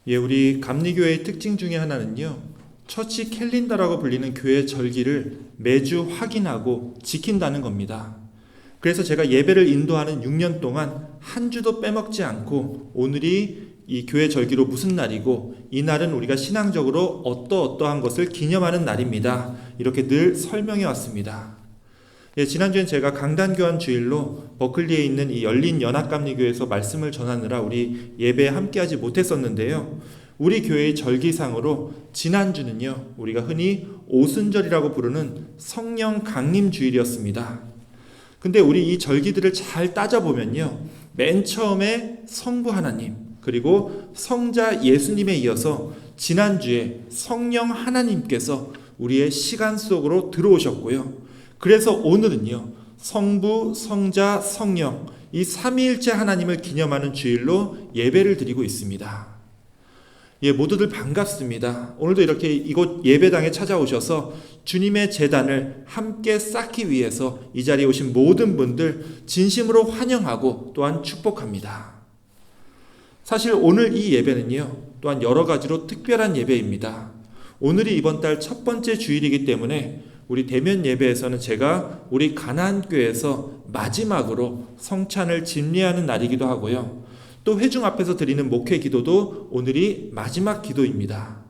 우리 감리교회의 특징 중에 하나는요, 처치 캘린더라고 불리는 교회 절기를 매주 확인하고 지킨다는 겁니다. 그래서 제가 예배를 인도하는 6년 동안 한 주도 빼먹지 않고 오늘이 이 교회 절기로 무슨 날이고 이 날은 우리가 신앙적으로 어떠한 것을 기념하는 날입니다. 이렇게 늘 설명해 왔습니다. 지난주엔 제가 강단교환 주일로 버클리에 있는 이 열린 연합감리교회에서 말씀을 전하느라 우리 예배에 함께하지 못했었는데요. 우리 교회의 절기상으로 지난주는요, 우리가 흔히 오순절이라고 부르는 성령 강림 주일이었습니다. 근데 우리 이 절기들을 잘 따져보면요, 맨 처음에 성부 하나님, 그리고 성자 예수님에 이어서 지난주에 성령 하나님께서 우리의 시간 속으로 들어오셨고요. 그래서 오늘은요, 성부, 성자, 성령, 이 삼위일체 하나님을 기념하는 주일로 예배를 드리고 있습니다. 모두들 반갑습니다. 오늘도 이렇게 이곳 예배당에 찾아오셔서 주님의 제단을 함께 쌓기 위해서 이 자리에 오신 모든 분들 진심으로 환영하고 또한 축복합니다. 사실 오늘 이 예배는요, 또한 여러 가지로 특별한 예배입니다. 오늘이 이번 달 첫 번째 주일이기 때문에 우리 대면 예배에서는 제가 우리 가나안교회에서 마지막으로 성찬을 진리하는 날이기도 하고요. 또 회중 앞에서 드리는 목회 기도도 오늘이 마지막 기도입니다.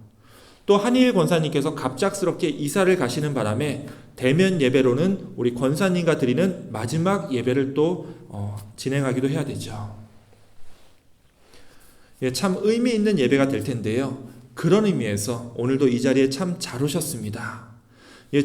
또 한희일 권사님께서 갑작스럽게 이사를 가시는 바람에 대면 예배로는 우리 권사님과 드리는 마지막 예배를 또 진행하기도 해야 되죠. 참 의미 있는 예배가 될 텐데요. 그런 의미에서 오늘도 이 자리에 참 잘 오셨습니다.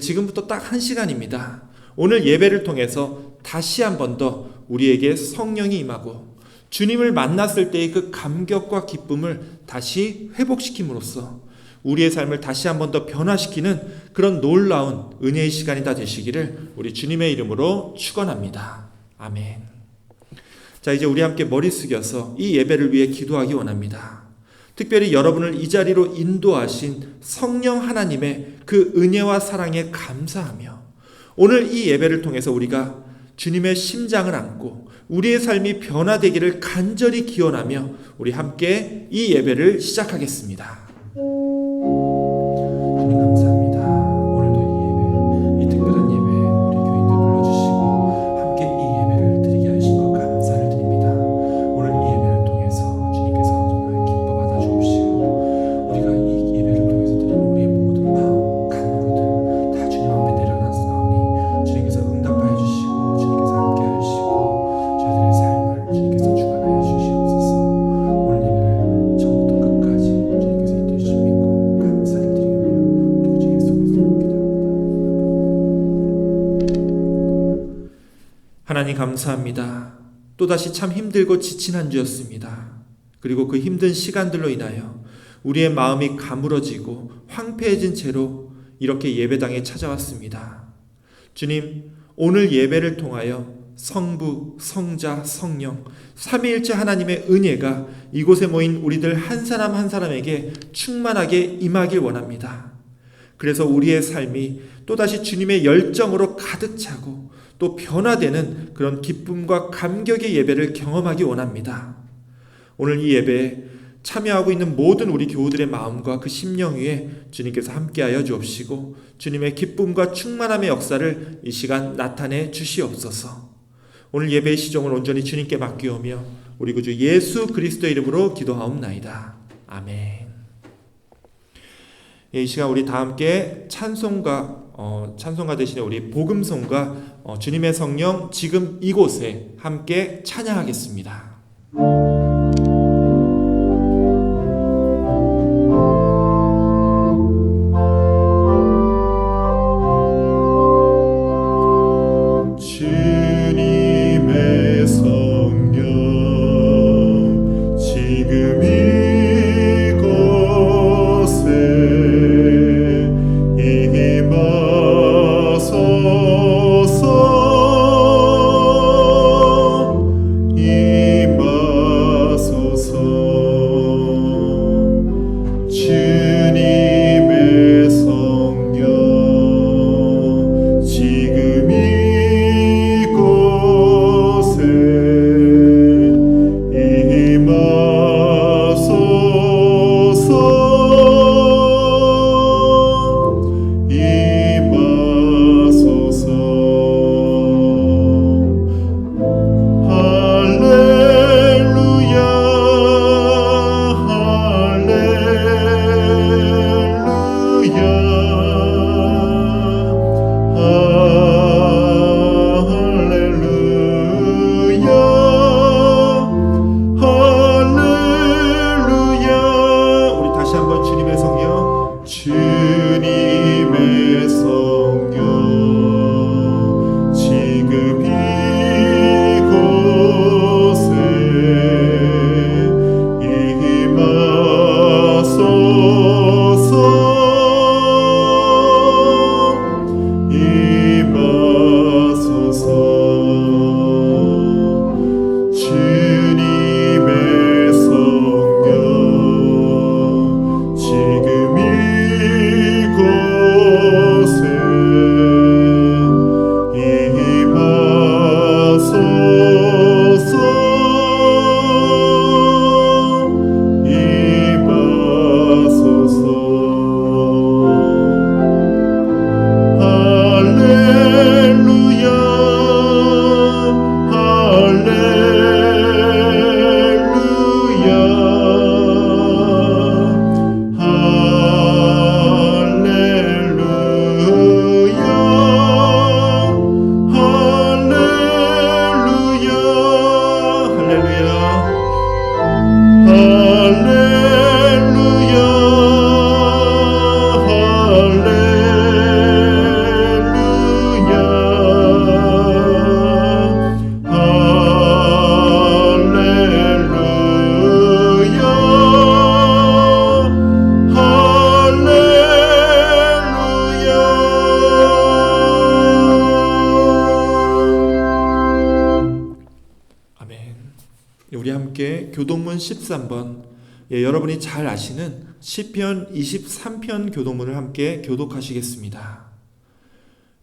지금부터 딱 1시간입니다. 오늘 예배를 통해서 다시 한 번 더 우리에게 성령이 임하고 주님을 만났을 때의 그 감격과 기쁨을 다시 회복시킴으로써 우리의 삶을 다시 한 번 더 변화시키는 그런 놀라운 은혜의 시간이 다 되시기를 우리 주님의 이름으로 축원합니다. 아멘. 자, 이제 우리 함께 머리 숙여서 이 예배를 위해 기도하기 원합니다. 특별히 여러분을 이 자리로 인도하신 성령 하나님의 그 은혜와 사랑에 감사하며 오늘 이 예배를 통해서 우리가 주님의 심장을 안고 우리의 삶이 변화되기를 간절히 기원하며 우리 함께 이 예배를 시작하겠습니다. 주님 감사합니다. 오늘도 이 예배, 이 특별한 예배 우리 교인들 불러주시고 함께 이 예배를 드리게 하신 것 감사를 드립니다. 오늘 이 예배를 통해서 주님께서 정말 기뻐 받아 주옵시고 우리가 이 예배를 통해서 드리는 우리의 모든 마음, 간구들 다 주님 앞에 내려놨사오니 주님께서 응답하여 주시고 주님께서 함께 하시고 저희들의 삶을 주님께서 주관하여 주시옵소서. 오늘 예배를 처음부터 끝까지 주님께서 인도해 주실 믿고 감사를 드리며 우리 주 예수 그리스도로 기도합니다. 하나님 감사합니다. 또다시 참 힘들고 지친 한 주였습니다. 그리고 그 힘든 시간들로 인하여 우리의 마음이 가물어지고 황폐해진 채로 이렇게 예배당에 찾아왔습니다. 주님, 오늘 예배를 통하여 성부, 성자, 성령, 삼위일체 하나님의 은혜가 이곳에 모인 우리들 한 사람 한 사람에게 충만하게 임하길 원합니다. 그래서 우리의 삶이 또다시 주님의 열정으로 가득 차고 또 변화되는 그런 기쁨과 감격의 예배를 경험하기 원합니다. 오늘 이 예배에 참여하고 있는 모든 우리 교우들의 마음과 그 심령 위에 주님께서 함께하여 주옵시고 주님의 기쁨과 충만함의 역사를 이 시간 나타내 주시옵소서. 오늘 예배의 시종을 온전히 주님께 맡기오며 우리 구주 예수 그리스도의 이름으로 기도하옵나이다. 아멘. 이 시간 우리 다 함께 찬송가 대신에 우리 복음송과 주님의 성령 지금 이곳에 함께 찬양하겠습니다. 임하소서 교도문 13번, 여러분이 잘 아시는 시편 23편 교도문을 함께 교독하시겠습니다.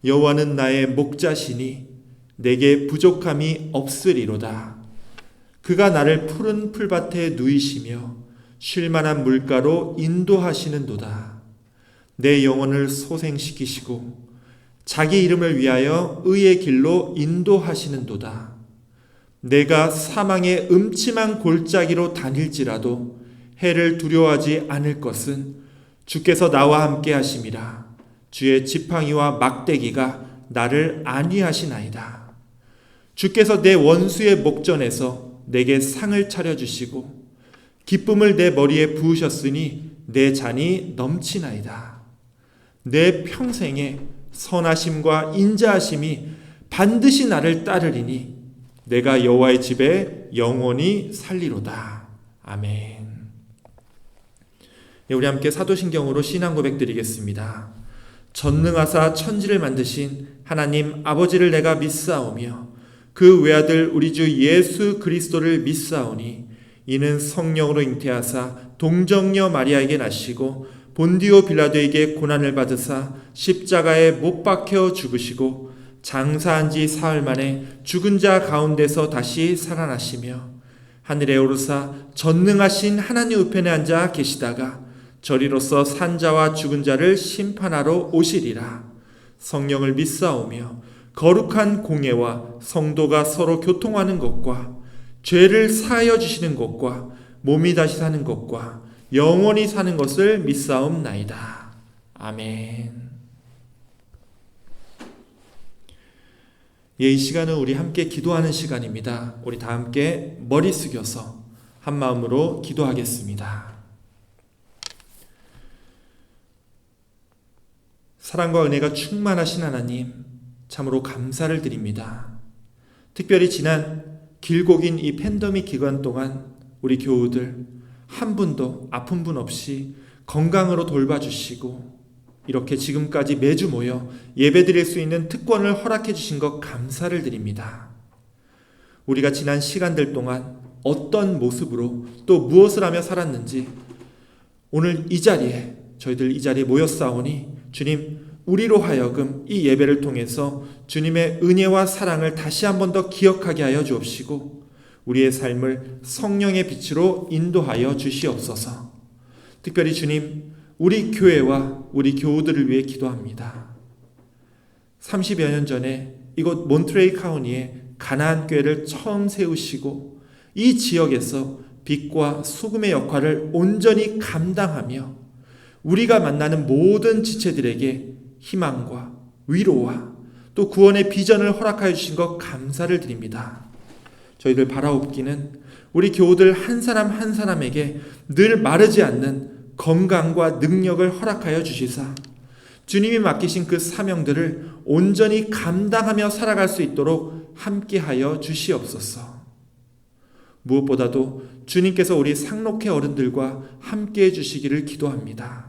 여호와는 나의 목자시니 내게 부족함이 없으리로다. 그가 나를 푸른 풀밭에 누이시며 쉴만한 물가로 인도하시는도다. 내 영혼을 소생시키시고 자기 이름을 위하여 의의 길로 인도하시는도다. 내가 사망의 음침한 골짜기로 다닐지라도 해를 두려워하지 않을 것은 주께서 나와 함께 하심이라. 주의 지팡이와 막대기가 나를 안위하시나이다. 주께서 내 원수의 목전에서 내게 상을 차려주시고 기쁨을 내 머리에 부으셨으니 내 잔이 넘치나이다. 내 평생에 선하심과 인자하심이 반드시 나를 따르리니 내가 여호와의 집에 영원히 살리로다. 아멘. 우리 함께 사도신경으로 신앙 고백 드리겠습니다. 전능하사 천지를 만드신 하나님 아버지를 내가 믿사오며 그 외아들 우리 주 예수 그리스도를 믿사오니 이는 성령으로 잉태하사 동정녀 마리아에게 나시고 본디오 빌라도에게 고난을 받으사 십자가에 못 박혀 죽으시고 장사한 지 사흘 만에 죽은 자 가운데서 다시 살아나시며 하늘에 오르사 전능하신 하나님 우편에 앉아 계시다가 저리로서 산 자와 죽은 자를 심판하러 오시리라. 성령을 믿사오며 거룩한 공예와 성도가 서로 교통하는 것과 죄를 사하여 주시는 것과 몸이 다시 사는 것과 영원히 사는 것을 믿사옵나이다. 아멘. 이 시간은 우리 함께 기도하는 시간입니다. 우리 다 함께 머리 숙여서 한 마음으로 기도하겠습니다. 사랑과 은혜가 충만하신 하나님, 참으로 감사를 드립니다. 특별히 지난 길고 긴 이 팬데믹 기간 동안 우리 교우들 한 분도 아픈 분 없이 건강으로 돌봐주시고 이렇게 지금까지 매주 모여 예배드릴 수 있는 특권을 허락해 주신 것 감사를 드립니다. 우리가 지난 시간들 동안 어떤 모습으로 또 무엇을 하며 살았는지 오늘 이 자리에 저희들 이 자리에 모였사오니 주님, 우리로 하여금 이 예배를 통해서 주님의 은혜와 사랑을 다시 한 번 더 기억하게 하여 주옵시고 우리의 삶을 성령의 빛으로 인도하여 주시옵소서. 특별히 주님, 우리 교회와 우리 교우들을 위해 기도합니다. 30여 년 전에 이곳 몬트레이 카운티에 가나안 교회를 처음 세우시고 이 지역에서 빛과 소금의 역할을 온전히 감당하며 우리가 만나는 모든 지체들에게 희망과 위로와 또 구원의 비전을 허락하여 주신 것 감사를 드립니다. 저희들 바라옵기는 우리 교우들 한 사람 한 사람에게 늘 마르지 않는 건강과 능력을 허락하여 주시사 주님이 맡기신 그 사명들을 온전히 감당하며 살아갈 수 있도록 함께하여 주시옵소서. 무엇보다도 주님께서 우리 상록회 어른들과 함께해 주시기를 기도합니다.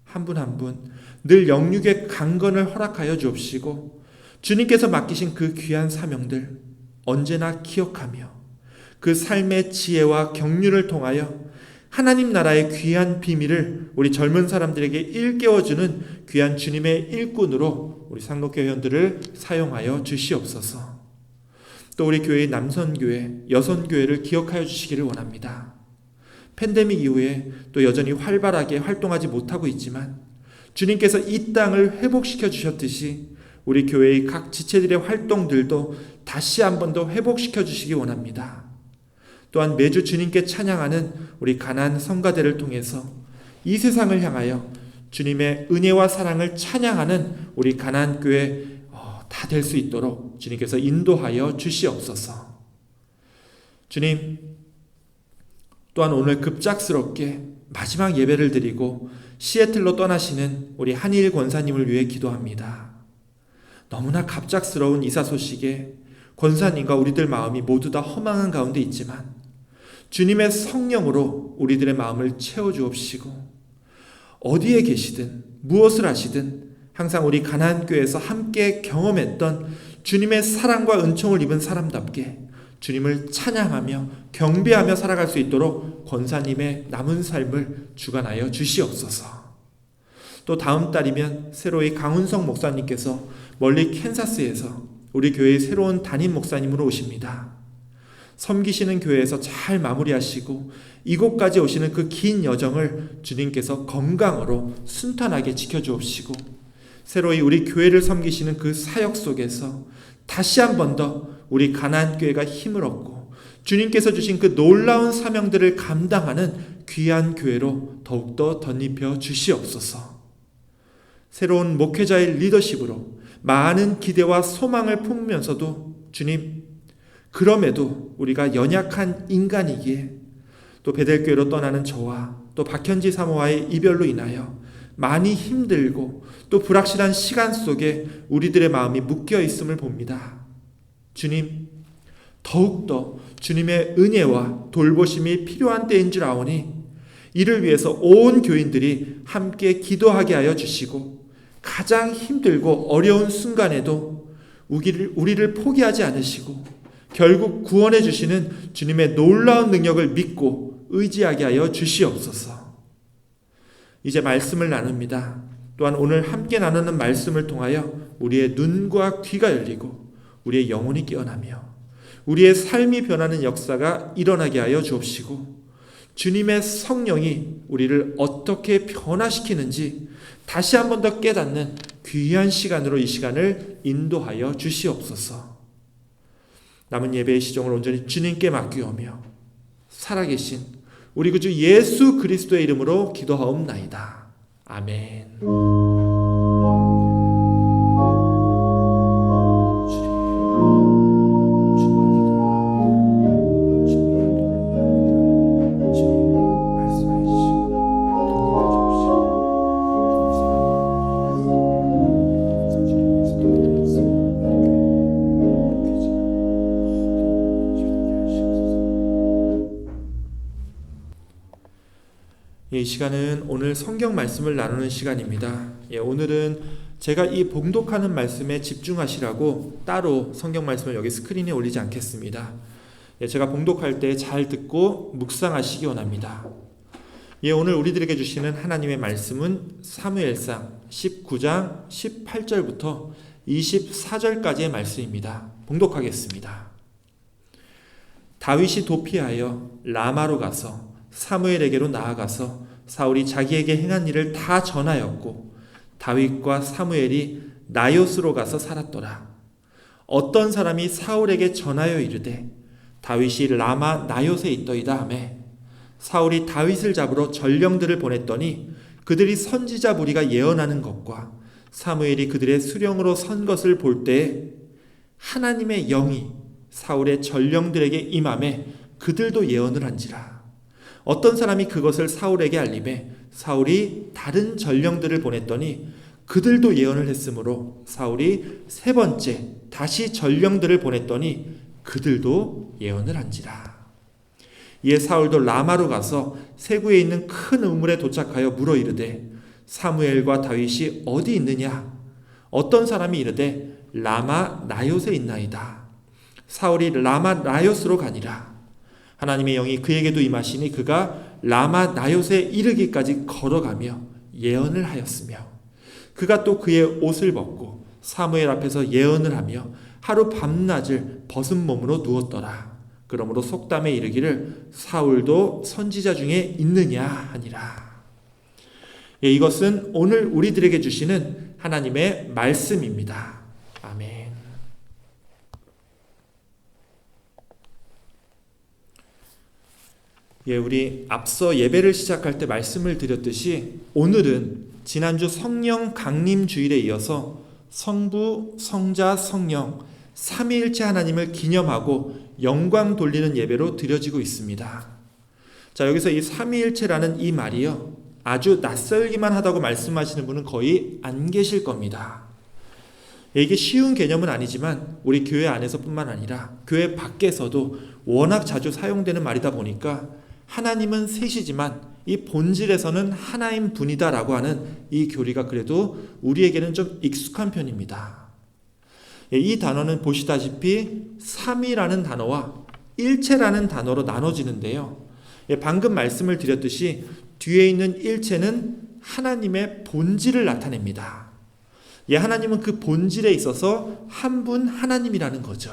한 분 한 분 늘 영육의 강건을 허락하여 주옵시고 주님께서 맡기신 그 귀한 사명들 언제나 기억하며 그 삶의 지혜와 경륜을 통하여 하나님 나라의 귀한 비밀을 우리 젊은 사람들에게 일깨워주는 귀한 주님의 일꾼으로 우리 상록회 회원들을 사용하여 주시옵소서. 또 우리 교회의 남선교회, 여선교회를 기억하여 주시기를 원합니다. 팬데믹 이후에 또 여전히 활발하게 활동하지 못하고 있지만 주님께서 이 땅을 회복시켜 주셨듯이 우리 교회의 각 지체들의 활동들도 다시 한 번 더 회복시켜 주시기 원합니다. 또한 매주 주님께 찬양하는 우리 가나안 성가대를 통해서 이 세상을 향하여 주님의 은혜와 사랑을 찬양하는 우리 가나안 교회 다 될 수 있도록 주님께서 인도하여 주시옵소서. 주님, 또한 오늘 급작스럽게 마지막 예배를 드리고 시애틀로 떠나시는 우리 한일 권사님을 위해 기도합니다. 너무나 갑작스러운 이사 소식에 권사님과 우리들 마음이 모두 다 허망한 가운데 있지만 주님의 성령으로 우리들의 마음을 채워주옵시고 어디에 계시든 무엇을 하시든 항상 우리 가나안 교회에서 함께 경험했던 주님의 사랑과 은총을 입은 사람답게 주님을 찬양하며 경배하며 살아갈 수 있도록 권사님의 남은 삶을 주관하여 주시옵소서. 또 다음 달이면 새로이 강훈성 목사님께서 멀리 캔사스에서 우리 교회의 새로운 담임 목사님으로 오십니다. 섬기시는 교회에서 잘 마무리하시고 이곳까지 오시는 그 긴 여정을 주님께서 건강으로 순탄하게 지켜주옵시고 새로이 우리 교회를 섬기시는 그 사역 속에서 다시 한 번 더 우리 가나안 교회가 힘을 얻고 주님께서 주신 그 놀라운 사명들을 감당하는 귀한 교회로 더욱더 덧입혀 주시옵소서. 새로운 목회자의 리더십으로 많은 기대와 소망을 품으면서도 주님, 그럼에도 우리가 연약한 인간이기에 또 베델교회로 떠나는 저와 또 박현지 사모와의 이별로 인하여 많이 힘들고 또 불확실한 시간 속에 우리들의 마음이 묶여 있음을 봅니다. 주님, 더욱더 주님의 은혜와 돌보심이 필요한 때인 줄 아오니 이를 위해서 온 교인들이 함께 기도하게 하여 주시고 가장 힘들고 어려운 순간에도 우리를 포기하지 않으시고 결국 구원해 주시는 주님의 놀라운 능력을 믿고 의지하게 하여 주시옵소서. 이제 말씀을 나눕니다. 또한 오늘 함께 나누는 말씀을 통하여 우리의 눈과 귀가 열리고 우리의 영혼이 깨어나며 우리의 삶이 변하는 역사가 일어나게 하여 주옵시고 주님의 성령이 우리를 어떻게 변화시키는지 다시 한 번 더 깨닫는 귀한 시간으로 이 시간을 인도하여 주시옵소서. 남은 예배의 시종을 온전히 주님께 맡기오며 살아계신 우리 구주 예수 그리스도의 이름으로 기도하옵나이다. 아멘. 이 시간은 오늘 성경 말씀을 나누는 시간입니다. 오늘은 제가 이 봉독하는 말씀에 집중하시라고 따로 성경 말씀을 여기 스크린에 올리지 않겠습니다. 제가 봉독할 때 잘 듣고 묵상하시기 원합니다. 오늘 우리들에게 주시는 하나님의 말씀은 사무엘상 19장 18절부터 24절까지의 말씀입니다. 봉독하겠습니다. 다윗이 도피하여 라마로 가서 사무엘에게로 나아가서 사울이 자기에게 행한 일을 다 전하였고 다윗과 사무엘이 나요스로 가서 살았더라. 어떤 사람이 사울에게 전하여 이르되 다윗이 라마 나요스에 있더이다 하매 사울이 다윗을 잡으러 전령들을 보냈더니 그들이 선지자 무리가 예언하는 것과 사무엘이 그들의 수령으로 선 것을 볼 때에 하나님의 영이 사울의 전령들에게 임하매 그들도 예언을 한지라. 어떤 사람이 그것을 사울에게 알리매 사울이 다른 전령들을 보냈더니 그들도 예언을 했으므로 사울이 세 번째 다시 전령들을 보냈더니 그들도 예언을 한지라. 이에 사울도 라마로 가서 세구에 있는 큰 우물에 도착하여 물어 이르되 사무엘과 다윗이 어디 있느냐? 어떤 사람이 이르되 라마 나요스에 있나이다. 사울이 라마 나요스로 가니라. 하나님의 영이 그에게도 임하시니 그가 라마 나요스에 이르기까지 걸어가며 예언을 하였으며 그가 또 그의 옷을 벗고 사무엘 앞에서 예언을 하며 하루 밤낮을 벗은 몸으로 누웠더라. 그러므로 속담에 이르기를 사울도 선지자 중에 있느냐 하니라. 이것은 오늘 우리들에게 주시는 하나님의 말씀입니다. 아멘. 우리 앞서 예배를 시작할 때 말씀을 드렸듯이 오늘은 지난주 성령 강림 주일에 이어서 성부, 성자, 성령 삼위일체 하나님을 기념하고 영광 돌리는 예배로 드려지고 있습니다. 자, 여기서 이 삼위일체라는 이 말이요, 아주 낯설기만 하다고 말씀하시는 분은 거의 안 계실 겁니다. 이게 쉬운 개념은 아니지만 우리 교회 안에서뿐만 아니라 교회 밖에서도 워낙 자주 사용되는 말이다 보니까 하나님은 셋이지만 이 본질에서는 하나인 분이다라고 하는 이 교리가 그래도 우리에게는 좀 익숙한 편입니다. 이 단어는 보시다시피 삼위라는 단어와 일체라는 단어로 나눠지는데요. 방금 말씀을 드렸듯이 뒤에 있는 일체는 하나님의 본질을 나타냅니다. 하나님은 그 본질에 있어서 한 분 하나님이라는 거죠.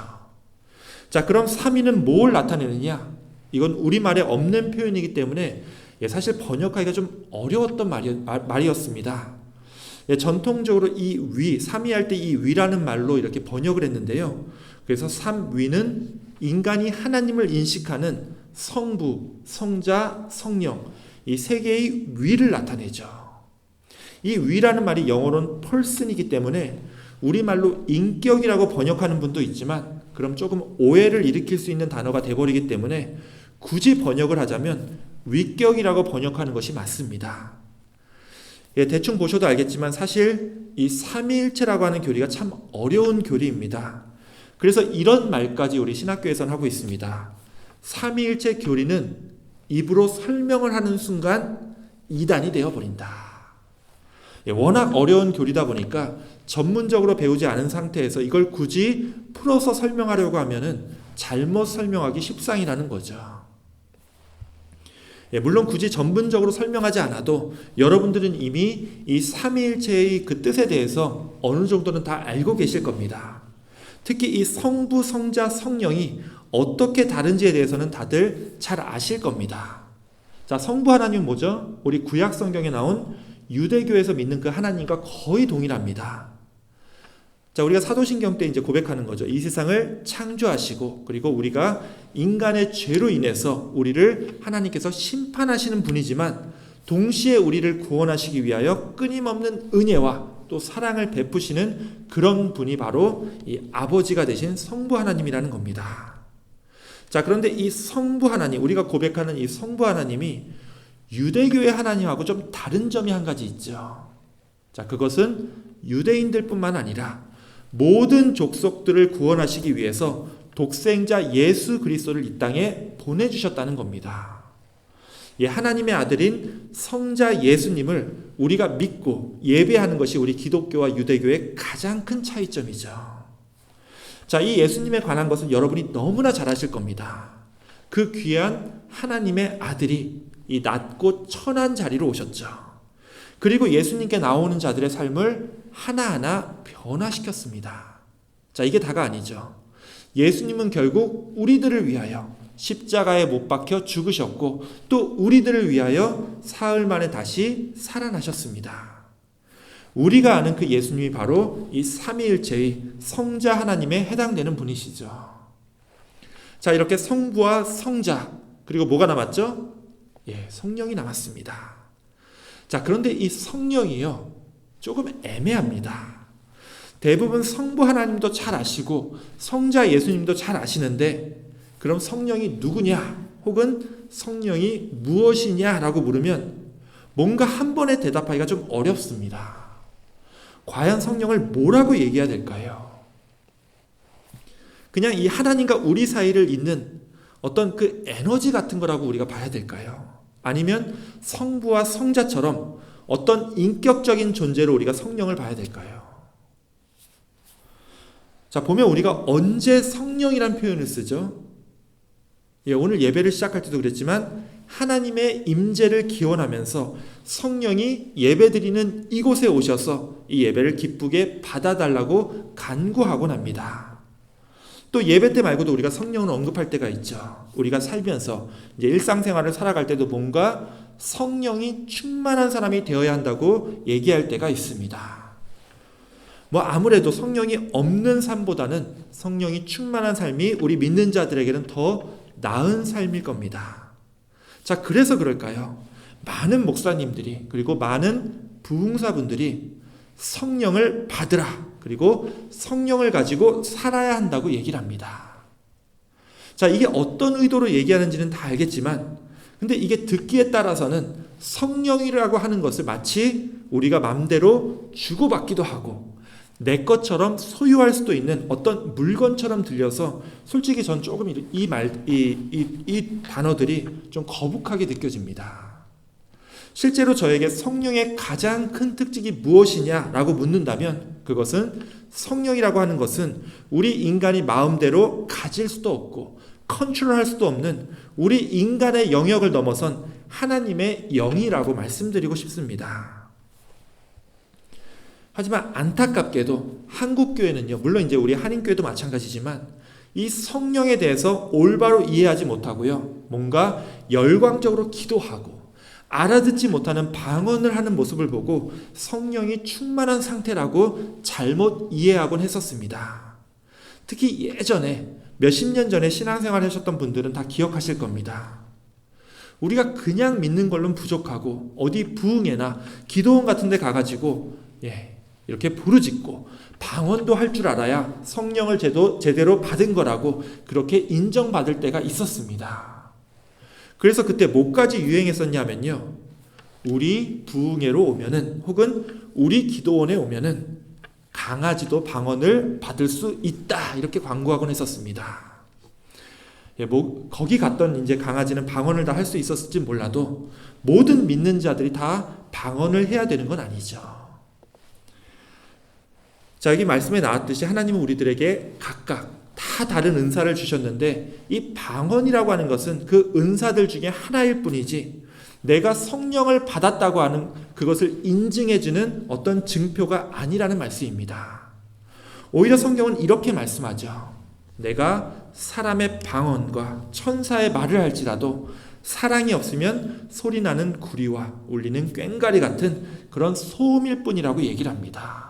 자, 그럼 삼위는 뭘 나타내느냐? 이건 우리말에 없는 표현이기 때문에 사실 번역하기가 좀 어려웠던 말이었습니다. 전통적으로 이 위, 삼위할 때 이 위라는 말로 이렇게 번역을 했는데요. 그래서 삼위는 인간이 하나님을 인식하는 성부, 성자, 성령, 이 세 개의 위를 나타내죠. 이 위라는 말이 영어로는 person이기 때문에 우리말로 인격이라고 번역하는 분도 있지만 그럼 조금 오해를 일으킬 수 있는 단어가 돼버리기 때문에 굳이 번역을 하자면 위격이라고 번역하는 것이 맞습니다. 대충 보셔도 알겠지만 사실 이 삼위일체라고 하는 교리가 참 어려운 교리입니다. 그래서 이런 말까지 우리 신학교에서는 하고 있습니다. 삼위일체 교리는 입으로 설명을 하는 순간 이단이 되어버린다. 워낙 어려운 교리다 보니까 전문적으로 배우지 않은 상태에서 이걸 굳이 풀어서 설명하려고 하면은 잘못 설명하기 십상이라는 거죠. 물론 굳이 전문적으로 설명하지 않아도 여러분들은 이미 이 삼위일체의 그 뜻에 대해서 어느 정도는 다 알고 계실 겁니다. 특히 이 성부, 성자, 성령이 어떻게 다른지에 대해서는 다들 잘 아실 겁니다. 자, 성부 하나님은 뭐죠? 우리 구약 성경에 나온 유대교에서 믿는 그 하나님과 거의 동일합니다. 자, 우리가 사도신경 때 이제 고백하는 거죠. 이 세상을 창조하시고 그리고 우리가 인간의 죄로 인해서 우리를 하나님께서 심판하시는 분이지만 동시에 우리를 구원하시기 위하여 끊임없는 은혜와 또 사랑을 베푸시는 그런 분이 바로 이 아버지가 되신 성부 하나님이라는 겁니다. 자, 그런데 이 성부 하나님, 우리가 고백하는 이 성부 하나님이 유대교의 하나님하고 좀 다른 점이 한 가지 있죠. 자, 그것은 유대인들뿐만 아니라 모든 족속들을 구원하시기 위해서 독생자 예수 그리스도를 이 땅에 보내주셨다는 겁니다. 하나님의 아들인 성자 예수님을 우리가 믿고 예배하는 것이 우리 기독교와 유대교의 가장 큰 차이점이죠. 자, 이 예수님에 관한 것은 여러분이 너무나 잘 아실 겁니다. 그 귀한 하나님의 아들이 이 낮고 천한 자리로 오셨죠. 그리고 예수님께 나오는 자들의 삶을 하나하나 변화시켰습니다. 자, 이게 다가 아니죠. 예수님은 결국 우리들을 위하여 십자가에 못 박혀 죽으셨고 또 우리들을 위하여 사흘 만에 다시 살아나셨습니다. 우리가 아는 그 예수님이 바로 이 삼위일체의 성자 하나님에 해당되는 분이시죠. 자, 이렇게 성부와 성자 그리고 뭐가 남았죠? 성령이 남았습니다. 자, 그런데 이 성령이요 조금 애매합니다. 대부분 성부 하나님도 잘 아시고 성자 예수님도 잘 아시는데 그럼 성령이 누구냐 혹은 성령이 무엇이냐라고 물으면 뭔가 한 번에 대답하기가 좀 어렵습니다. 과연 성령을 뭐라고 얘기해야 될까요? 그냥 이 하나님과 우리 사이를 잇는 어떤 그 에너지 같은 거라고 우리가 봐야 될까요? 아니면 성부와 성자처럼 어떤 인격적인 존재로 우리가 성령을 봐야 될까요? 자, 보면 우리가 언제 성령이란 표현을 쓰죠? 오늘 예배를 시작할 때도 그랬지만 하나님의 임재를 기원하면서 성령이 예배드리는 이곳에 오셔서 이 예배를 기쁘게 받아달라고 간구하곤 합니다. 또 예배 때 말고도 우리가 성령을 언급할 때가 있죠. 우리가 살면서 이제 일상생활을 살아갈 때도 뭔가 성령이 충만한 사람이 되어야 한다고 얘기할 때가 있습니다. 아무래도 성령이 없는 삶보다는 성령이 충만한 삶이 우리 믿는 자들에게는 더 나은 삶일 겁니다. 자, 그래서 그럴까요? 많은 목사님들이 그리고 많은 부흥사분들이 성령을 받으라 그리고 성령을 가지고 살아야 한다고 얘기를 합니다. 자, 이게 어떤 의도로 얘기하는지는 다 알겠지만 근데 이게 듣기에 따라서는 성령이라고 하는 것을 마치 우리가 맘대로 주고받기도 하고 내 것처럼 소유할 수도 있는 어떤 물건처럼 들려서 솔직히 전 조금 이 단어들이 좀 거북하게 느껴집니다. 실제로 저에게 성령의 가장 큰 특징이 무엇이냐라고 묻는다면 그것은 성령이라고 하는 것은 우리 인간이 마음대로 가질 수도 없고 컨트롤할 수도 없는 우리 인간의 영역을 넘어선 하나님의 영이라고 말씀드리고 싶습니다. 하지만 안타깝게도 한국교회는요, 물론 이제 우리 한인교회도 마찬가지지만 이 성령에 대해서 올바로 이해하지 못하고요, 뭔가 열광적으로 기도하고 알아듣지 못하는 방언을 하는 모습을 보고 성령이 충만한 상태라고 잘못 이해하곤 했었습니다. 특히 예전에 몇십 년 전에 신앙생활 하셨던 분들은 다 기억하실 겁니다. 우리가 그냥 믿는 걸로는 부족하고 어디 부흥회나 기도원 같은 데 가가지고 이렇게 부르짖고 방언도 할 줄 알아야 성령을 제대로 받은 거라고 그렇게 인정받을 때가 있었습니다. 그래서 그때 뭐까지 유행했었냐면요, 우리 부흥회로 오면은 혹은 우리 기도원에 오면은 강아지도 방언을 받을 수 있다, 이렇게 광고하곤 했었습니다. 거기 갔던 이제 강아지는 방언을 다 할 수 있었을지 몰라도 모든 믿는 자들이 다 방언을 해야 되는 건 아니죠. 자, 여기 말씀에 나왔듯이 하나님은 우리들에게 각각 다 다른 은사를 주셨는데 이 방언이라고 하는 것은 그 은사들 중에 하나일 뿐이지 내가 성령을 받았다고 하는 그것을 인증해주는 어떤 증표가 아니라는 말씀입니다. 오히려 성경은 이렇게 말씀하죠. 내가 사람의 방언과 천사의 말을 할지라도 사랑이 없으면 소리나는 구리와 울리는 꽹과리 같은 그런 소음일 뿐이라고 얘기를 합니다.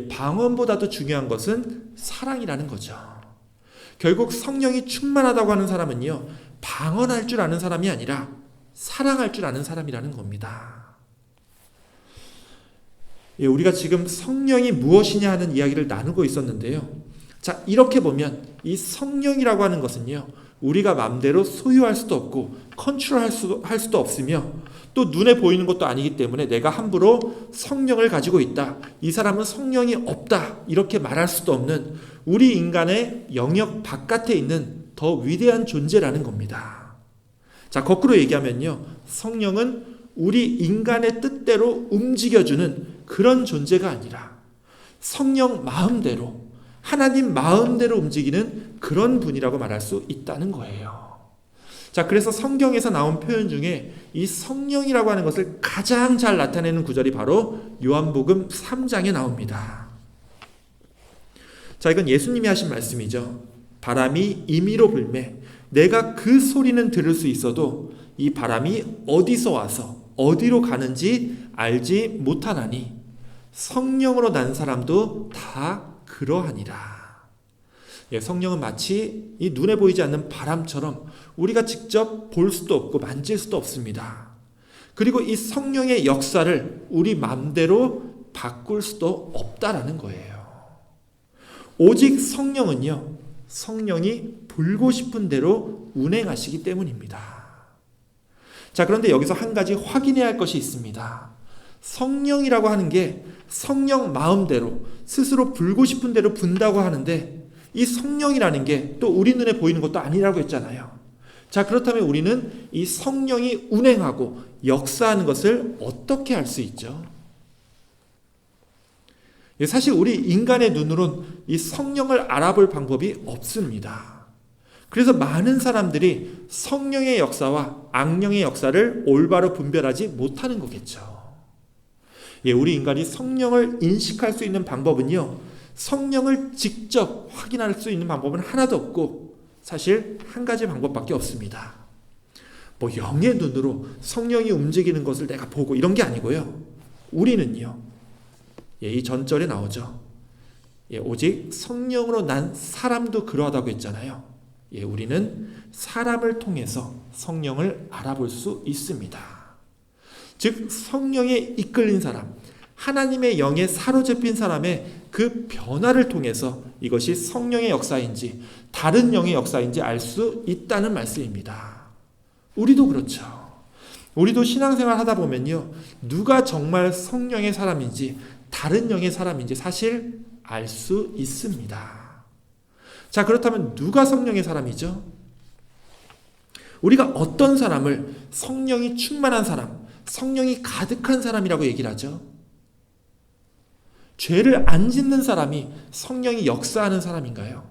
방언보다도 중요한 것은 사랑이라는 거죠. 결국 성령이 충만하다고 하는 사람은요, 방언할 줄 아는 사람이 아니라 사랑할 줄 아는 사람이라는 겁니다. 우리가 지금 성령이 무엇이냐 하는 이야기를 나누고 있었는데요. 자, 이렇게 보면 이 성령이라고 하는 것은요, 우리가 마음대로 소유할 수도 없고 컨트롤할 수도 없으며 또 눈에 보이는 것도 아니기 때문에 내가 함부로 성령을 가지고 있다, 이 사람은 성령이 없다, 이렇게 말할 수도 없는 우리 인간의 영역 바깥에 있는 더 위대한 존재라는 겁니다. 자, 거꾸로 얘기하면요, 성령은 우리 인간의 뜻대로 움직여주는 그런 존재가 아니라 성령 마음대로, 하나님 마음대로 움직이는 그런 분이라고 말할 수 있다는 거예요. 자, 그래서 성경에서 나온 표현 중에 이 성령이라고 하는 것을 가장 잘 나타내는 구절이 바로 요한복음 3장에 나옵니다. 자, 이건 예수님이 하신 말씀이죠. 바람이 임의로 불매 내가 그 소리는 들을 수 있어도 이 바람이 어디서 와서 어디로 가는지 알지 못하나니 성령으로 난 사람도 다 그러하니라. 성령은 마치 이 눈에 보이지 않는 바람처럼 우리가 직접 볼 수도 없고 만질 수도 없습니다. 그리고 이 성령의 역사를 우리 마음대로 바꿀 수도 없다라는 거예요. 오직 성령은요, 성령이 불고 싶은 대로 운행하시기 때문입니다. 자, 그런데 여기서 한 가지 확인해야 할 것이 있습니다. 성령이라고 하는 게 성령 마음대로 스스로 불고 싶은 대로 분다고 하는데 이 성령이라는 게 또 우리 눈에 보이는 것도 아니라고 했잖아요. 자, 그렇다면 우리는 이 성령이 운행하고 역사하는 것을 어떻게 알 수 있죠? 사실 우리 인간의 눈으로는 이 성령을 알아볼 방법이 없습니다. 그래서 많은 사람들이 성령의 역사와 악령의 역사를 올바로 분별하지 못하는 거겠죠. 우리 인간이 성령을 인식할 수 있는 방법은요, 성령을 직접 확인할 수 있는 방법은 하나도 없고 사실 한 가지 방법밖에 없습니다. 영의 눈으로 성령이 움직이는 것을 내가 보고 이런 게 아니고요. 우리는요, 이 전절에 나오죠. 오직 성령으로 난 사람도 그러하다고 했잖아요. 우리는 사람을 통해서 성령을 알아볼 수 있습니다. 즉 성령에 이끌린 사람, 하나님의 영에 사로잡힌 사람의 그 변화를 통해서 이것이 성령의 역사인지 다른 영의 역사인지 알 수 있다는 말씀입니다. 우리도 그렇죠. 우리도 신앙생활 하다 보면요, 누가 정말 성령의 사람인지 다른 영의 사람인지 사실 알 수 있습니다. 자, 그렇다면 누가 성령의 사람이죠? 우리가 어떤 사람을 성령이 충만한 사람, 성령이 가득한 사람이라고 얘기를 하죠? 죄를 안 짓는 사람이 성령이 역사하는 사람인가요?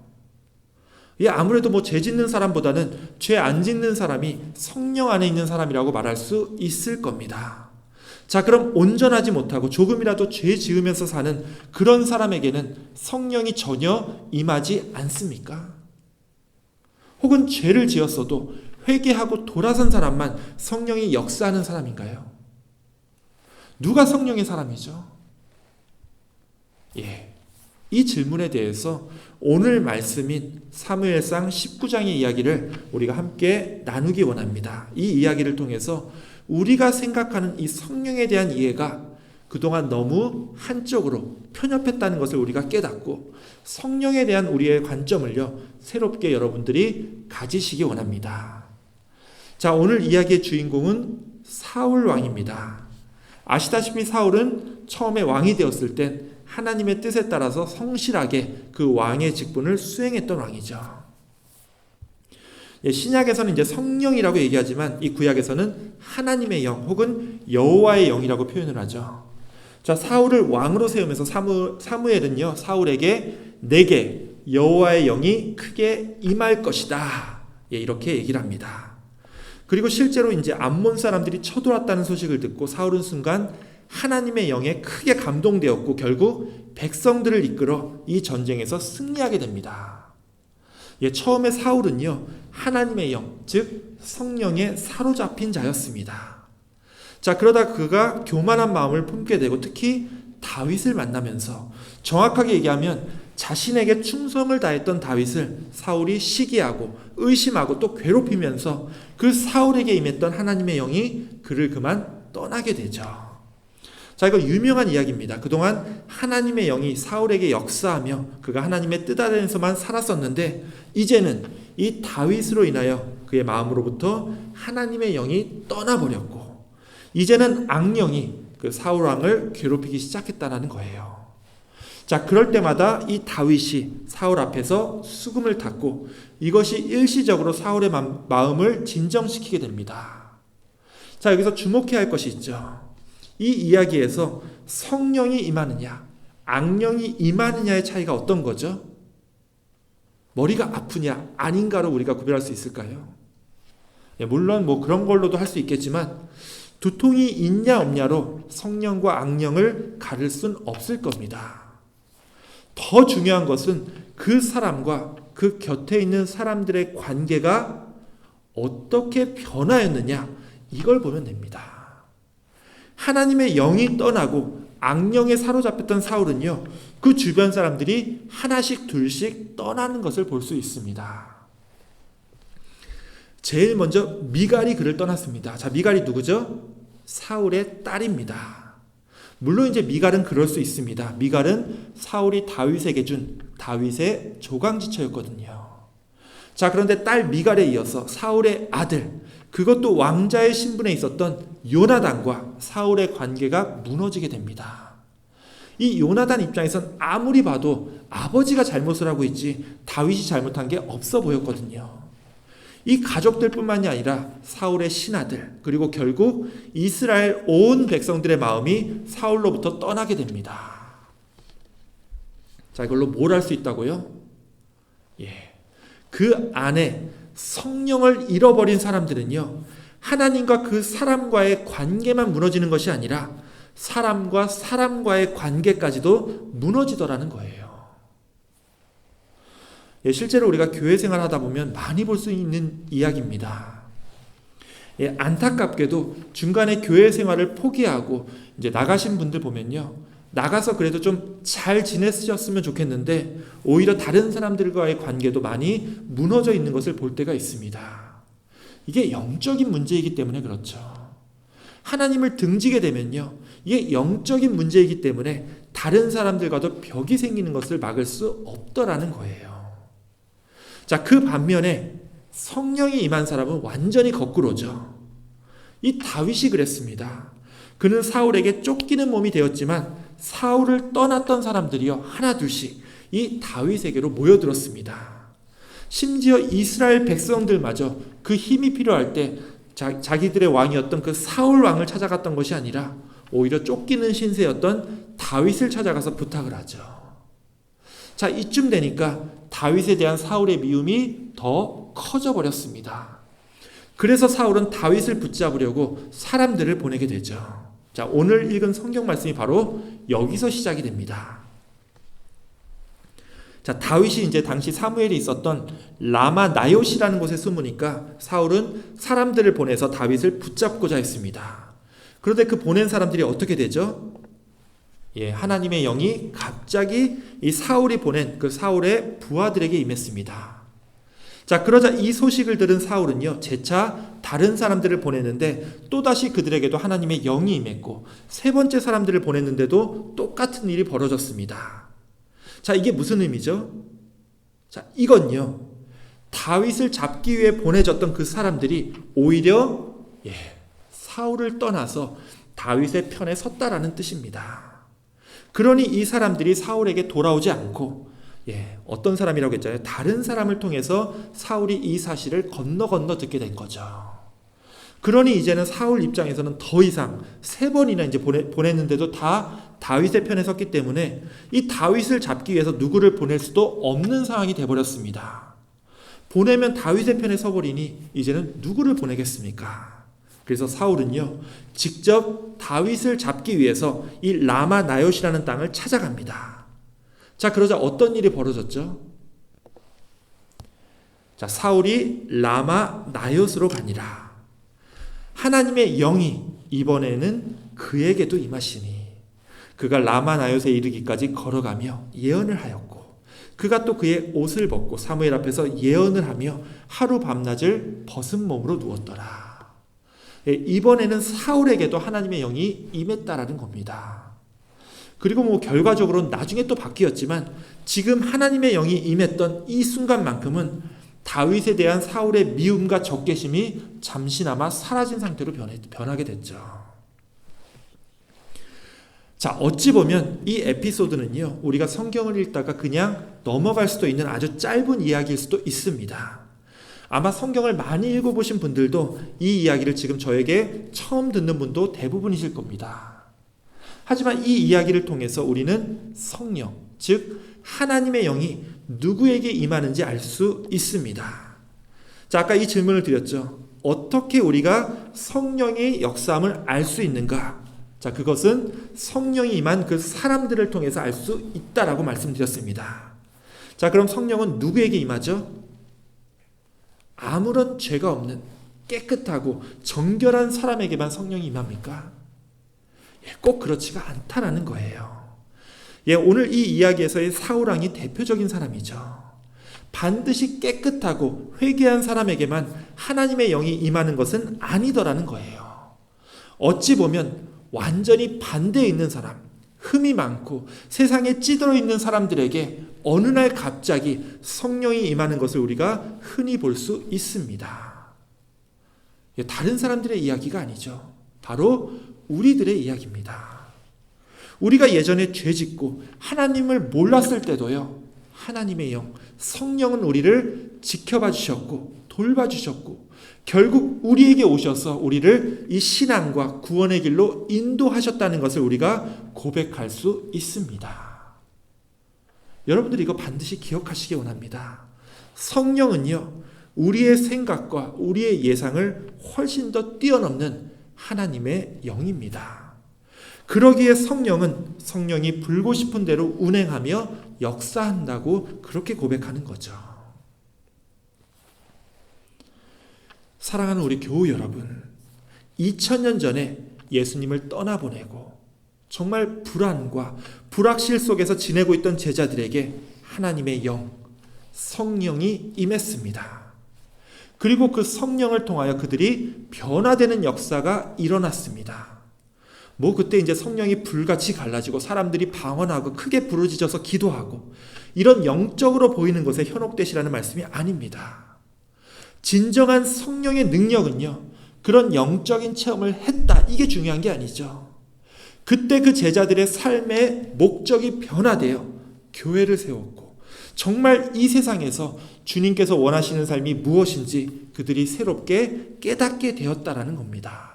아무래도 죄 짓는 사람보다는 죄 안 짓는 사람이 성령 안에 있는 사람이라고 말할 수 있을 겁니다. 자, 그럼 온전하지 못하고 조금이라도 죄 지으면서 사는 그런 사람에게는 성령이 전혀 임하지 않습니까? 혹은 죄를 지었어도 회개하고 돌아선 사람만 성령이 역사하는 사람인가요? 누가 성령의 사람이죠? 이 질문에 대해서 오늘 말씀인 사무엘상 19장의 이야기를 우리가 함께 나누기 원합니다. 이 이야기를 통해서 우리가 생각하는 이 성령에 대한 이해가 그동안 너무 한쪽으로 편협했다는 것을 우리가 깨닫고 성령에 대한 우리의 관점을요, 새롭게 여러분들이 가지시기 원합니다. 자, 오늘 이야기의 주인공은 사울 왕입니다. 아시다시피 사울은 처음에 왕이 되었을 땐 하나님의 뜻에 따라서 성실하게 그 왕의 직분을 수행했던 왕이죠. 신약에서는 이제 성령이라고 얘기하지만 이 구약에서는 하나님의 영 혹은 여호와의 영이라고 표현을 하죠. 자, 사울을 왕으로 세우면서 사무엘은요, 사울에게 내게 여호와의 영이 크게 임할 것이다, 이렇게 얘기를 합니다. 그리고 실제로 이제 암몬 사람들이 쳐들어왔다는 소식을 듣고 사울은 순간 하나님의 영에 크게 감동되었고 결국 백성들을 이끌어 이 전쟁에서 승리하게 됩니다. 처음에 사울은요, 하나님의 영, 즉 성령에 사로잡힌 자였습니다. 자, 그러다 그가 교만한 마음을 품게 되고 특히 다윗을 만나면서, 정확하게 얘기하면 자신에게 충성을 다했던 다윗을 사울이 시기하고 의심하고 또 괴롭히면서 그 사울에게 임했던 하나님의 영이 그를 그만 떠나게 되죠. 자, 이거 유명한 이야기입니다. 그동안 하나님의 영이 사울에게 역사하며 그가 하나님의 뜻 안에서만 살았었는데 이제는 이 다윗으로 인하여 그의 마음으로부터 하나님의 영이 떠나버렸고 이제는 악령이 그 사울 왕을 괴롭히기 시작했다는 거예요. 자, 그럴 때마다 이 다윗이 사울 앞에서 수금을 탔고 이것이 일시적으로 사울의 마음을 진정시키게 됩니다. 자, 여기서 주목해야 할 것이 있죠. 이 이야기에서 성령이 임하느냐, 악령이 임하느냐의 차이가 어떤 거죠? 머리가 아프냐, 아닌가로 우리가 구별할 수 있을까요? 물론 그런 걸로도 할 수 있겠지만 두통이 있냐 없냐로 성령과 악령을 가릴 순 없을 겁니다. 더 중요한 것은 그 사람과 그 곁에 있는 사람들의 관계가 어떻게 변화했느냐, 이걸 보면 됩니다. 하나님의 영이 떠나고 악령에 사로잡혔던 사울은요, 그 주변 사람들이 하나씩 둘씩 떠나는 것을 볼 수 있습니다. 제일 먼저 미갈이 그를 떠났습니다. 자, 미갈이 누구죠? 사울의 딸입니다. 물론 이제 미갈은 그럴 수 있습니다. 미갈은 사울이 다윗에게 준 다윗의 조강지처였거든요. 자, 그런데 딸 미갈에 이어서 사울의 아들, 그것도 왕자의 신분에 있었던 요나단과 사울의 관계가 무너지게 됩니다. 이 요나단 입장에선 아무리 봐도 아버지가 잘못을 하고 있지 다윗이 잘못한 게 없어 보였거든요. 이 가족들뿐만이 아니라 사울의 신하들, 그리고 결국 이스라엘 온 백성들의 마음이 사울로부터 떠나게 됩니다. 자, 이걸로 뭘 할 수 있다고요? 그 안에 성령을 잃어버린 사람들은요, 하나님과 그 사람과의 관계만 무너지는 것이 아니라 사람과 사람과의 관계까지도 무너지더라는 거예요. 실제로 우리가 교회 생활하다 보면 많이 볼 수 있는 이야기입니다. 안타깝게도 중간에 교회 생활을 포기하고 이제 나가신 분들 보면요, 나가서 그래도 좀 잘 지냈으셨으면 좋겠는데 오히려 다른 사람들과의 관계도 많이 무너져 있는 것을 볼 때가 있습니다. 이게 영적인 문제이기 때문에 그렇죠. 하나님을 등지게 되면요, 이게 영적인 문제이기 때문에 다른 사람들과도 벽이 생기는 것을 막을 수 없더라는 거예요. 자, 그 반면에 성령이 임한 사람은 완전히 거꾸로죠. 이 다윗이 그랬습니다. 그는 사울에게 쫓기는 몸이 되었지만 사울을 떠났던 사람들이요, 하나 둘씩 이 다윗에게로 모여들었습니다. 심지어 이스라엘 백성들마저 그 힘이 필요할 때 자기들의 왕이었던 그 사울 왕을 찾아갔던 것이 아니라 오히려 쫓기는 신세였던 다윗을 찾아가서 부탁을 하죠. 자, 이쯤 되니까 다윗에 대한 사울의 미움이 더 커져 버렸습니다. 그래서 사울은 다윗을 붙잡으려고 사람들을 보내게 되죠. 자, 오늘 읽은 성경 말씀이 바로 여기서 시작이 됩니다. 자, 다윗이 이제 당시 사무엘이 있었던 라마 나요시라는 곳에 숨으니까 사울은 사람들을 보내서 다윗을 붙잡고자 했습니다. 그런데 그 보낸 사람들이 어떻게 되죠? 하나님의 영이 갑자기 이 사울이 보낸 그 사울의 부하들에게 임했습니다. 자, 그러자 이 소식을 들은 사울은요, 재차 다른 사람들을 보냈는데 또다시 그들에게도 하나님의 영이 임했고, 세 번째 사람들을 보냈는데도 똑같은 일이 벌어졌습니다. 자, 이게 무슨 의미죠? 자, 이건요, 다윗을 잡기 위해 보내졌던 그 사람들이 오히려 사울을 떠나서 다윗의 편에 섰다라는 뜻입니다. 그러니 이 사람들이 사울에게 돌아오지 않고 어떤 사람이라고 했잖아요. 다른 사람을 통해서 사울이 이 사실을 건너 듣게 된 거죠. 그러니 이제는 사울 입장에서는 더 이상 세 번이나 이제 보냈는데도 다 다윗의 편에 섰기 때문에 이 다윗을 잡기 위해서 누구를 보낼 수도 없는 상황이 되어버렸습니다. 보내면 다윗의 편에 서버리니 이제는 누구를 보내겠습니까? 그래서 사울은요, 직접 다윗을 잡기 위해서 이 라마 나요시라는 땅을 찾아갑니다. 자, 그러자 어떤 일이 벌어졌죠? 자, 사울이 라마 나요스로 가니라. 하나님의 영이 이번에는 그에게도 임하시니 그가 라마 나요스에 이르기까지 걸어가며 예언을 하였고, 그가 또 그의 옷을 벗고 사무엘 앞에서 예언을 하며 하루 밤낮을 벗은 몸으로 누웠더라. 이번에는 사울에게도 하나님의 영이 임했다라는 겁니다. 그리고 결과적으로는 나중에 또 바뀌었지만 지금 하나님의 영이 임했던 이 순간만큼은 다윗에 대한 사울의 미움과 적개심이 잠시나마 사라진 상태로 변하게 됐죠. 자, 어찌 보면 이 에피소드는요, 우리가 성경을 읽다가 그냥 넘어갈 수도 있는 아주 짧은 이야기일 수도 있습니다. 아마 성경을 많이 읽어보신 분들도 이 이야기를 지금 저에게 처음 듣는 분도 대부분이실 겁니다. 하지만 이 이야기를 통해서 우리는 성령, 즉 하나님의 영이 누구에게 임하는지 알 수 있습니다. 자, 아까 이 질문을 드렸죠. 어떻게 우리가 성령의 역사함을 알 수 있는가? 자, 그것은 성령이 임한 그 사람들을 통해서 알 수 있다라고 말씀드렸습니다. 자, 그럼 성령은 누구에게 임하죠? 아무런 죄가 없는 깨끗하고 정결한 사람에게만 성령이 임합니까? 꼭 그렇지가 않다라는 거예요. 오늘 이 이야기에서의 사울왕이 대표적인 사람이죠. 반드시 깨끗하고 회개한 사람에게만 하나님의 영이 임하는 것은 아니더라는 거예요. 어찌 보면 완전히 반대에 있는 사람, 흠이 많고 세상에 찌들어 있는 사람들에게 어느 날 갑자기 성령이 임하는 것을 우리가 흔히 볼 수 있습니다. 다른 사람들의 이야기가 아니죠. 바로 우리들의 이야기입니다. 우리가 예전에 죄짓고 하나님을 몰랐을 때도요, 하나님의 영, 성령은 우리를 지켜봐 주셨고 돌봐 주셨고 결국 우리에게 오셔서 우리를 이 신앙과 구원의 길로 인도하셨다는 것을 우리가 고백할 수 있습니다. 여러분들이 이거 반드시 기억하시기 원합니다. 성령은요, 우리의 생각과 우리의 예상을 훨씬 더 뛰어넘는 하나님의 영입니다. 그러기에 성령은 성령이 불고 싶은 대로 운행하며 역사한다고 그렇게 고백하는 거죠. 사랑하는 우리 교우 여러분, 2000년 전에 예수님을 떠나보내고 정말 불안과 불확실 속에서 지내고 있던 제자들에게 하나님의 영, 성령이 임했습니다. 그리고 그 성령을 통하여 그들이 변화되는 역사가 일어났습니다. 그때 이제 성령이 불같이 갈라지고 사람들이 방언하고 크게 부르짖어서 기도하고 이런 영적으로 보이는 것에 현혹되시라는 말씀이 아닙니다. 진정한 성령의 능력은요, 그런 영적인 체험을 했다, 이게 중요한 게 아니죠. 그때 그 제자들의 삶의 목적이 변화되어 교회를 세웠고 정말 이 세상에서 주님께서 원하시는 삶이 무엇인지 그들이 새롭게 깨닫게 되었다라는 겁니다.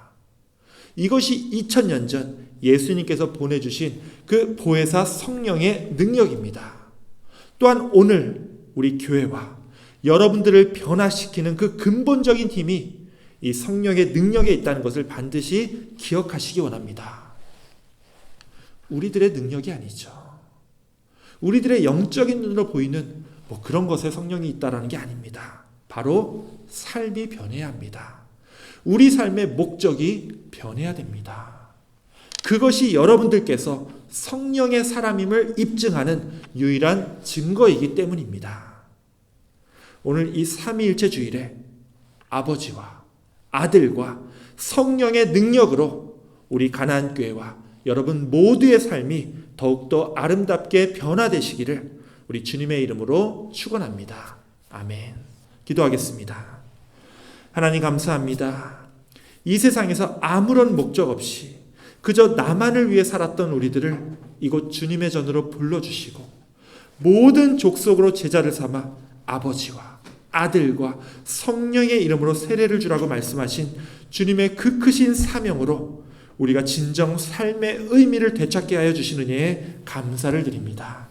이것이 2000년 전 예수님께서 보내주신 그 보혜사 성령의 능력입니다. 또한 오늘 우리 교회와 여러분들을 변화시키는 그 근본적인 힘이 이 성령의 능력에 있다는 것을 반드시 기억하시기 원합니다. 우리들의 능력이 아니죠. 우리들의 영적인 눈으로 보이는 그런 것에 성령이 있다는 게 아닙니다. 바로 삶이 변해야 합니다. 우리 삶의 목적이 변해야 됩니다. 그것이 여러분들께서 성령의 사람임을 입증하는 유일한 증거이기 때문입니다. 오늘 이 삼위일체 주일에 아버지와 아들과 성령의 능력으로 우리 가나안교회와 여러분 모두의 삶이 더욱더 아름답게 변화되시기를 우리 주님의 이름으로 축원합니다. 아멘. 기도하겠습니다. 하나님 감사합니다. 이 세상에서 아무런 목적 없이 그저 나만을 위해 살았던 우리들을 이곳 주님의 전으로 불러주시고 모든 족속으로 제자를 삼아 아버지와 아들과 성령의 이름으로 세례를 주라고 말씀하신 주님의 그 크신 사명으로 우리가 진정 삶의 의미를 되찾게 하여 주시느냐에 감사를 드립니다.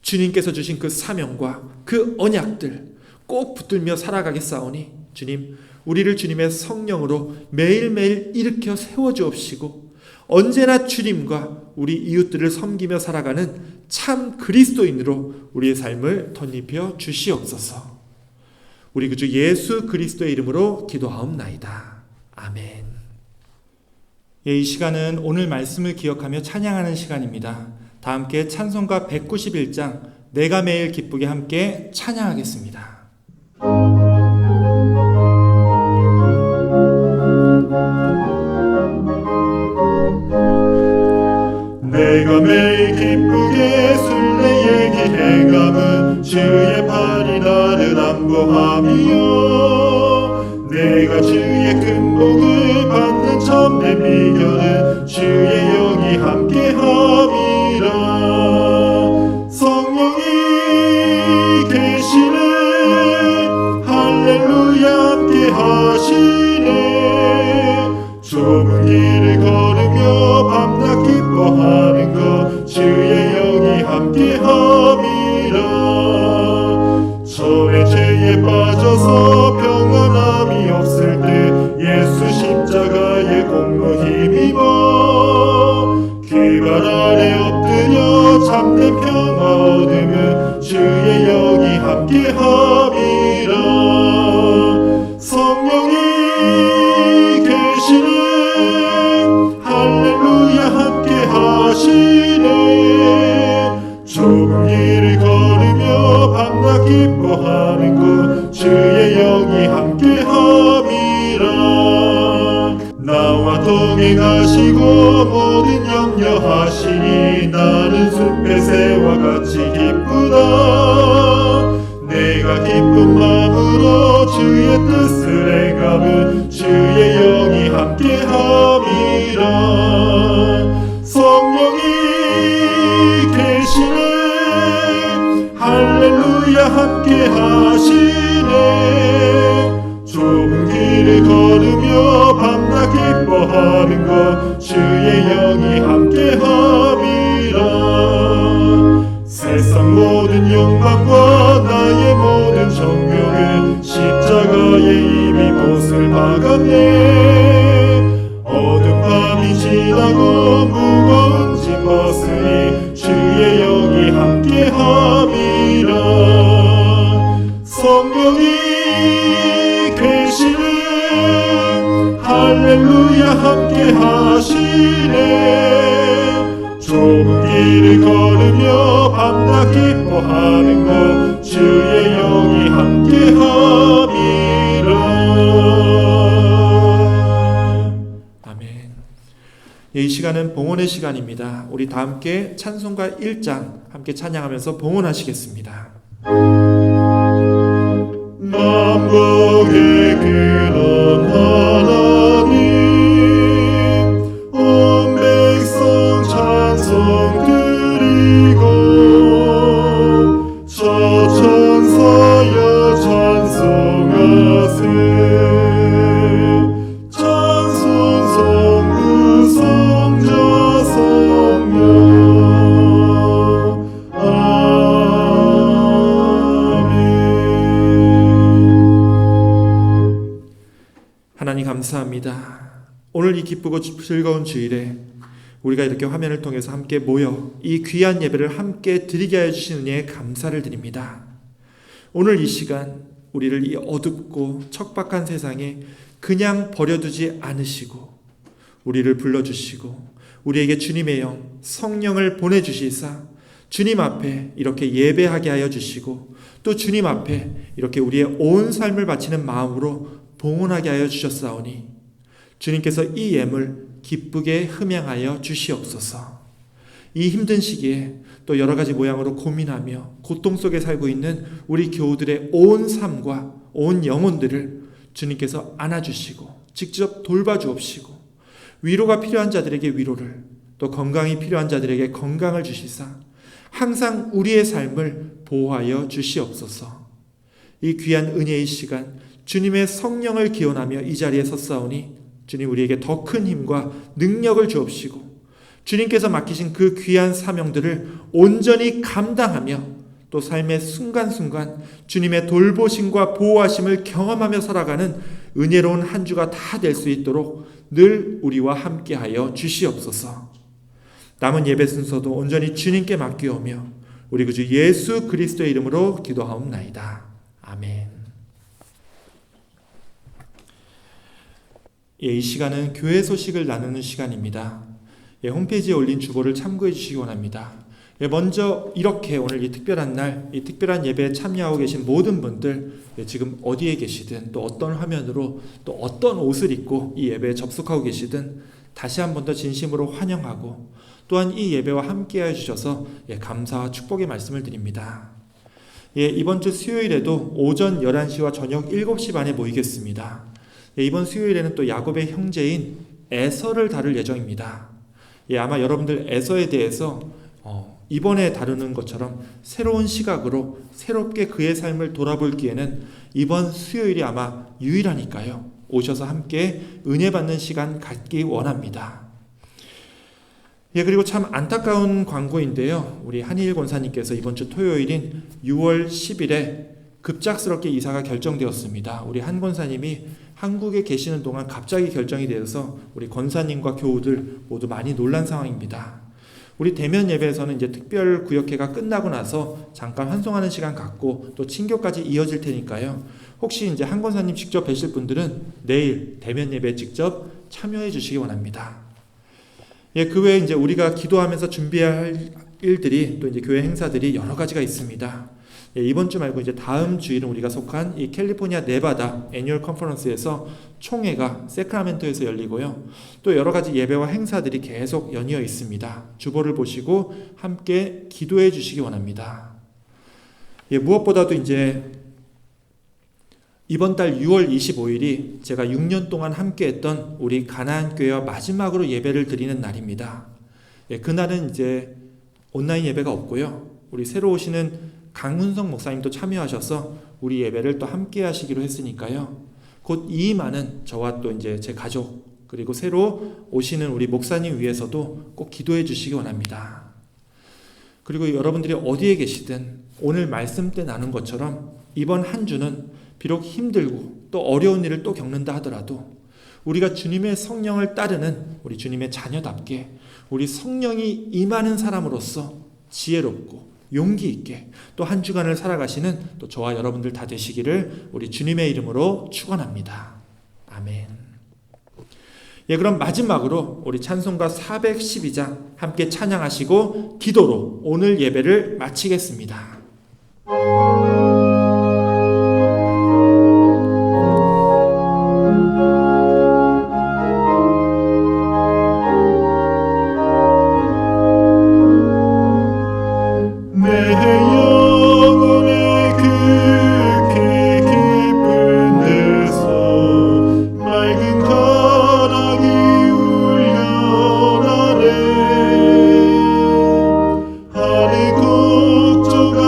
주님께서 주신 그 사명과 그 언약들 꼭 붙들며 살아가겠사오니 주님, 우리를 주님의 성령으로 매일매일 일으켜 세워주옵시고 언제나 주님과 우리 이웃들을 섬기며 살아가는 참 그리스도인으로 우리의 삶을 덧입혀 주시옵소서. 우리 구주 예수 그리스도의 이름으로 기도하옵나이다. 아멘. 이 시간은 오늘 말씀을 기억하며 찬양하는 시간입니다. 다 함께 찬송가 191장 내가 매일 기쁘게 함께 찬양하겠습니다. 내가 매일 기쁘게 술래 얘기해감은 주의 팔이 나를 안보함이요 내가 주의 큰 복을 받는 참된 비결은 주의 영이 함께함이라 성령이 계시네 할렐루야 함께하시네 좁은 길을 걸으며 밤낮 기뻐하는 것 주의 영이 함께함이라 저의 죄에 빠져서 평안함이 없을 때 예수 십자가의 공로 힘입어 그발 아래 엎드려 참된 평화 얻으면 주의 영이 함께함이라 성령이 계시네 할렐루야 함께하시네 좁은 길을 걸으며 밤낮 기뻐하는 것 주의 영이 함께함이라 나와 동행하시고 모든 염려하시니 나는 숲의 새와 같이 기쁘다 내가 기쁜 마음으로 주의 뜻을 행하면 주의 영이 함께함이라 성령이 계시네 할렐루야 함께하시네 좁은 길을 걸으며 밤낮 기뻐하는 것 주의 영이 함께함이라 세상 모든 욕망과 나의 모든 정욕은 십자가에 이미 못을 박았네 어두운 밤이 지나고 무거운 짐 벗으니 주의 영이 함께함이라 성령이 계시네 할렐루야 함께하시네 좁은 길을 걸으며 밤낮 기뻐하는 것 주의 영이 함께함이라 아멘. 이 시간은 봉헌의 시간입니다. 우리 다 함께 찬송가 1장 함께 찬양하면서 봉헌하시겠습니다. 만복의 근원 하나님 온 백성 찬송 드리고 저 천사여 찬송하세 찬송 성부 성자 성령 아멘 오늘 이 기쁘고 즐거운 주일에 우리가 이렇게 화면을 통해서 함께 모여 이 귀한 예배를 함께 드리게 하여 주신 은혜에 감사를 드립니다. 오늘 이 시간 우리를 이 어둡고 척박한 세상에 그냥 버려두지 않으시고 우리를 불러주시고 우리에게 주님의 영 성령을 보내주시사 주님 앞에 이렇게 예배하게 하여 주시고 또 주님 앞에 이렇게 우리의 온 삶을 바치는 마음으로 봉헌하게 하여 주셨사오니 주님께서 이 예물 기쁘게 흠양하여 주시옵소서. 이 힘든 시기에 또 여러 가지 모양으로 고민하며 고통 속에 살고 있는 우리 교우들의 온 삶과 온 영혼들을 주님께서 안아주시고 직접 돌봐주옵시고 위로가 필요한 자들에게 위로를 또 건강이 필요한 자들에게 건강을 주시사 항상 우리의 삶을 보호하여 주시옵소서. 이 귀한 은혜의 시간 주님의 성령을 기원하며 이 자리에 섰사오니 주님 우리에게 더 큰 힘과 능력을 주옵시고 주님께서 맡기신 그 귀한 사명들을 온전히 감당하며 또 삶의 순간순간 주님의 돌보심과 보호하심을 경험하며 살아가는 은혜로운 한 주가 다 될 수 있도록 늘 우리와 함께하여 주시옵소서. 남은 예배 순서도 온전히 주님께 맡기오며 우리 구주 예수 그리스도의 이름으로 기도하옵나이다. 아멘. 이 시간은 교회 소식을 나누는 시간입니다. 홈페이지에 올린 주보를 참고해 주시기 원합니다. 먼저 이렇게 오늘 이 특별한 날, 이 특별한 예배에 참여하고 계신 모든 분들 지금 어디에 계시든 또 어떤 화면으로 또 어떤 옷을 입고 이 예배에 접속하고 계시든 다시 한 번 더 진심으로 환영하고 또한 이 예배와 함께해 주셔서 감사와 축복의 말씀을 드립니다. 이번 주 수요일에도 오전 11시와 저녁 7시 반에 모이겠습니다. 이번 수요일에는 또 야곱의 형제인 에서를 다룰 예정입니다. 아마 여러분들 에서에 대해서 이번에 다루는 것처럼 새로운 시각으로 새롭게 그의 삶을 돌아볼 기회는 이번 수요일이 아마 유일하니까요. 오셔서 함께 은혜 받는 시간 갖기 원합니다. 그리고 참 안타까운 광고인데요. 우리 한희일 권사님께서 이번 주 토요일인 6월 10일에 급작스럽게 이사가 결정되었습니다. 우리 한 권사님이 한국에 계시는 동안 갑자기 결정이 되어서 우리 권사님과 교우들 모두 많이 놀란 상황입니다. 우리 대면 예배에서는 이제 특별 구역회가 끝나고 나서 잠깐 환송하는 시간 갖고 또 친교까지 이어질 테니까요. 혹시 이제 한 권사님 직접 뵈실 분들은 내일 대면 예배에 직접 참여해 주시기 원합니다. 그 외에 이제 우리가 기도하면서 준비해야 할 일들이 또 이제 교회 행사들이 여러 가지가 있습니다. 이번 주 말고 이제 다음 주일은 우리가 속한 이 캘리포니아 네바다 애뉴얼 컨퍼런스에서 총회가 세크라멘토에서 열리고요. 또 여러 가지 예배와 행사들이 계속 연이어 있습니다. 주보를 보시고 함께 기도해 주시기 원합니다. 무엇보다도 이제 이번 달 6월 25일이 제가 6년 동안 함께했던 우리 가나안 교회와 마지막으로 예배를 드리는 날입니다. 그날은 이제 온라인 예배가 없고요. 우리 새로 오시는 강훈성 목사님도 참여하셔서 우리 예배를 또 함께 하시기로 했으니까요. 곧 이임하는 저와 또 이제 제 가족 그리고 새로 오시는 우리 목사님 위해서도 꼭 기도해 주시기 원합니다. 그리고 여러분들이 어디에 계시든 오늘 말씀 때 나눈 것처럼 이번 한 주는 비록 힘들고 또 어려운 일을 또 겪는다 하더라도 우리가 주님의 성령을 따르는 우리 주님의 자녀답게 우리 성령이 임하는 사람으로서 지혜롭고 용기 있게 또 한 주간을 살아가시는 또 저와 여러분들 다 되시기를 우리 주님의 이름으로 축원합니다. 아멘. 그럼 마지막으로 우리 찬송가 412장 함께 찬양하시고 기도로 오늘 예배를 마치겠습니다. 하늘 곡조가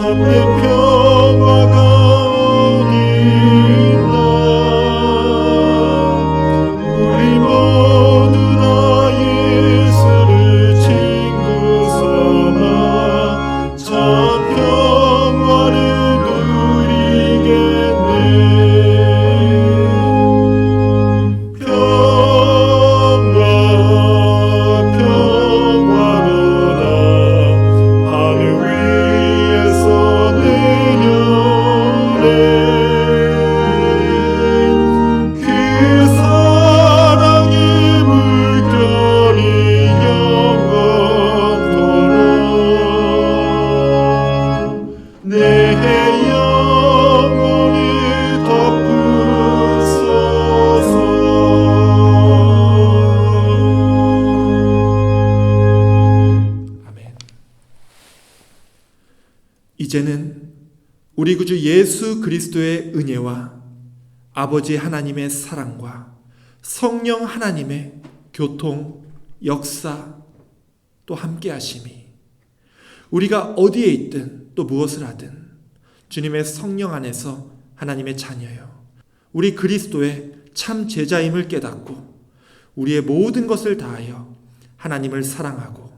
참된 평화가 어딨나. 우리 모두 다 예수를 친구 삼아 참 평화를 누리겠네. 평화로다 하늘 위에서 내려오네. 그 사랑의 물결이 영원토록 내 영혼을 덮으소서. 아멘. 이제는 우리 구주 예수 그리스도의 은혜와 아버지 하나님의 사랑과 성령 하나님의 교통, 역사 또 함께 하심이 우리가 어디에 있든 또 무엇을 하든 주님의 성령 안에서 하나님의 자녀요, 우리 그리스도의 참 제자임을 깨닫고 우리의 모든 것을 다하여 하나님을 사랑하고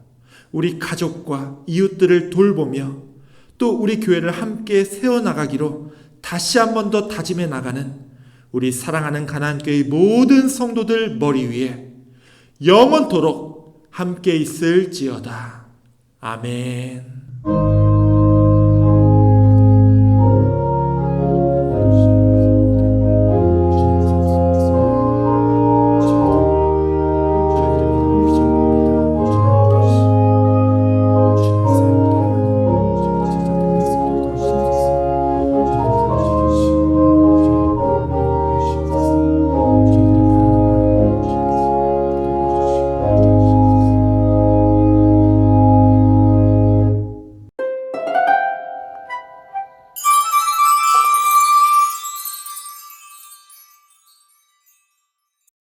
우리 가족과 이웃들을 돌보며 또 우리 교회를 함께 세워나가기로 다시 한 번 더 다짐해 나가는 우리 사랑하는 가나안교회의 모든 성도들 머리 위에 영원토록 함께 있을지어다. 아멘.